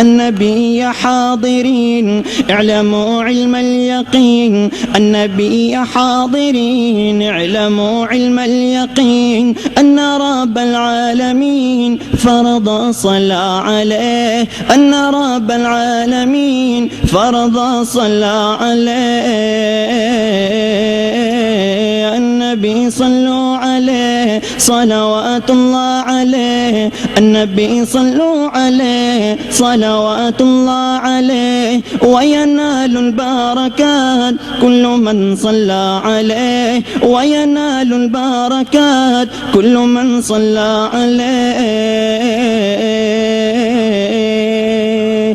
النبي يا حاضرين اعلموا علم اليقين النبي يا حاضرين اعلموا علم اليقين أن رب العالمين فرض صلى عليه أن رب العالمين فرض صلى عليه النبي صلوا عليه صلوات الله عليه النبي صلوا عليه صلوات الله عليه وينال البركات كل من صلى عليه وينال البركات كل من صلى عليه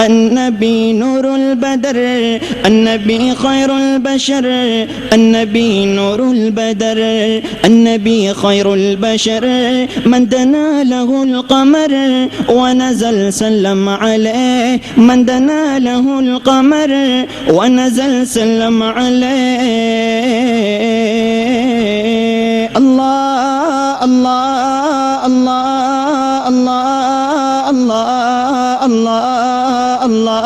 النبي نور البدر النبي خير البشر النبي نور البدر النبي خير البشر من دنا له القمر ونزل سلم عليه من دنا له القمر ونزل سلم عليه الله الله الله الله الله الله الله الله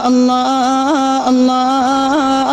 الله الله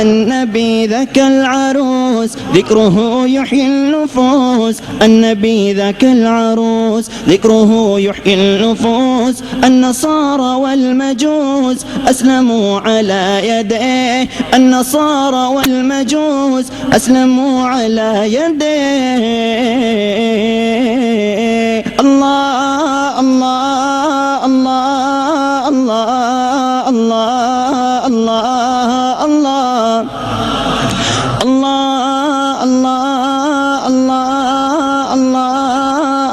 النبي ذاك العروس العروس ذكره يحيي النفوس النبي ذاك العروس ذكره يحيي النفوس النصارى والمجوس أسلموا على يديه النصارى والمجوس أسلموا على يديه الله الله الله الله الله الله الله الله الله الله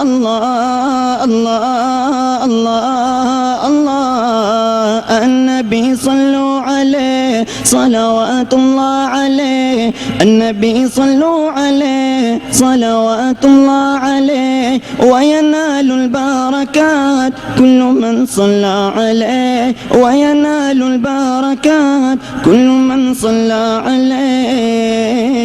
الله الله الله الله النبي صلوا عليه صلوات الله عليه النبي صلوا عليه صلوات الله عليه وينال البركات كل من صلى عليه وينال البركات كل من صلى عليه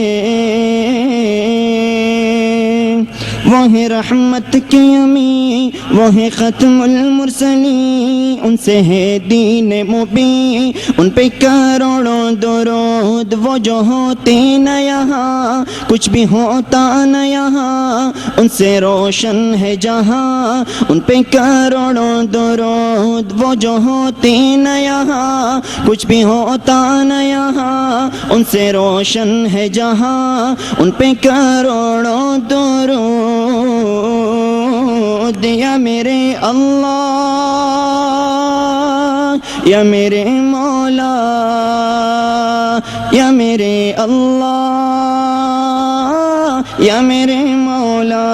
وهي رحمت کی یمی وہی ختم المرسلین ان سے ہے دین مبین ان پہ کروڑوں درود وہ جو ہوتے نہ یہاں کچھ بھی ہوتا نہ یہاں ان سے روشن ہے جہاں ان پہ کروڑوں درود وہ جو ہوتے نہ یہاں کچھ بھی ہوتا نہ یہاں ان سے روشن ہے جہاں ان پہ کروڑوں درود یا میرے اللہ یا میرے مولا یا میرے اللہ یا میرے مولا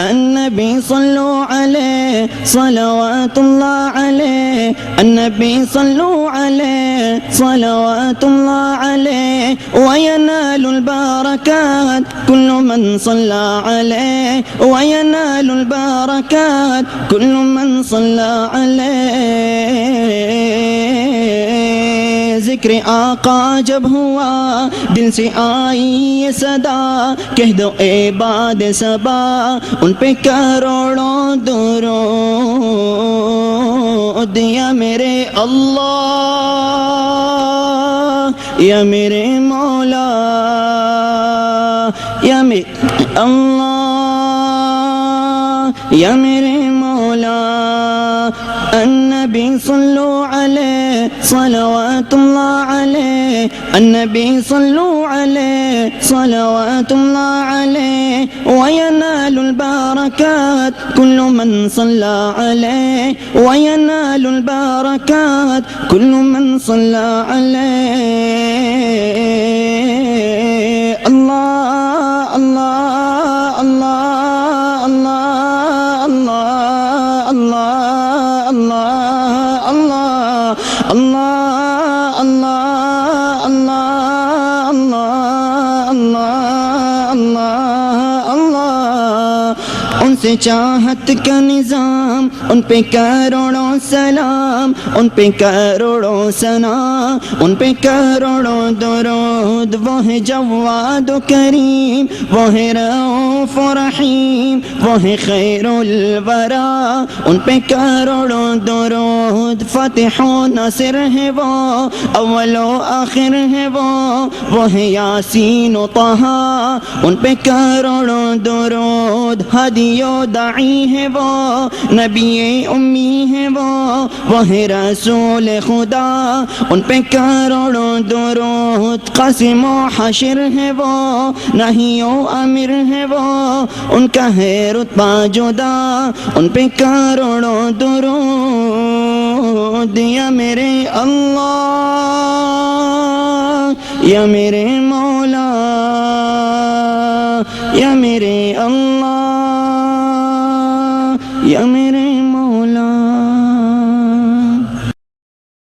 النبي صلوا عليه صلوات الله عليه النبي صلوا عليه صلوات الله عليه وينال البركات كل من صلى عليه وينال البركات كل من صلى عليه ذکر آقا جب ہوا دل سے آئی یہ صدا کہہ دو اے باد صبا ان پہ کروڑوں درود یا میرے اللہ یا میرے مولا یا میرے اللہ یا میرے مولا النبي صلوا عليه صلوات الله عليه النبي صلوا عليه صلوات الله عليه وينال البركات كل من صلى عليه وينال البركات كل من صلى عليه الله الله الله الله الله الله الله الله الله الله ان سے چاہت کا نظام ان پہ کروڑوں سلام ان پہ کروڑوں ثنا ان پہ کروڑوں درود وہ ہے جواد و کریم وہ ہے رؤوف و رحیم وہ ہے خیر الورا ان پہ کروڑوں درود فتح و ناصر ہے وہ اول و آخر ہے وہ ہے یاسین و طہا ان پہ کروڑوں درود ہادی و داعی ہے وہ نبی امی ہے وہ ہے رسول خدا ان پہ کروڑوں درود قاسم و حشر ہے وہ نہی و امیر ہے وہ ان کا ہے رتبہ جدا ان پہ کروڑوں درود یا میرے اللہ یا میرے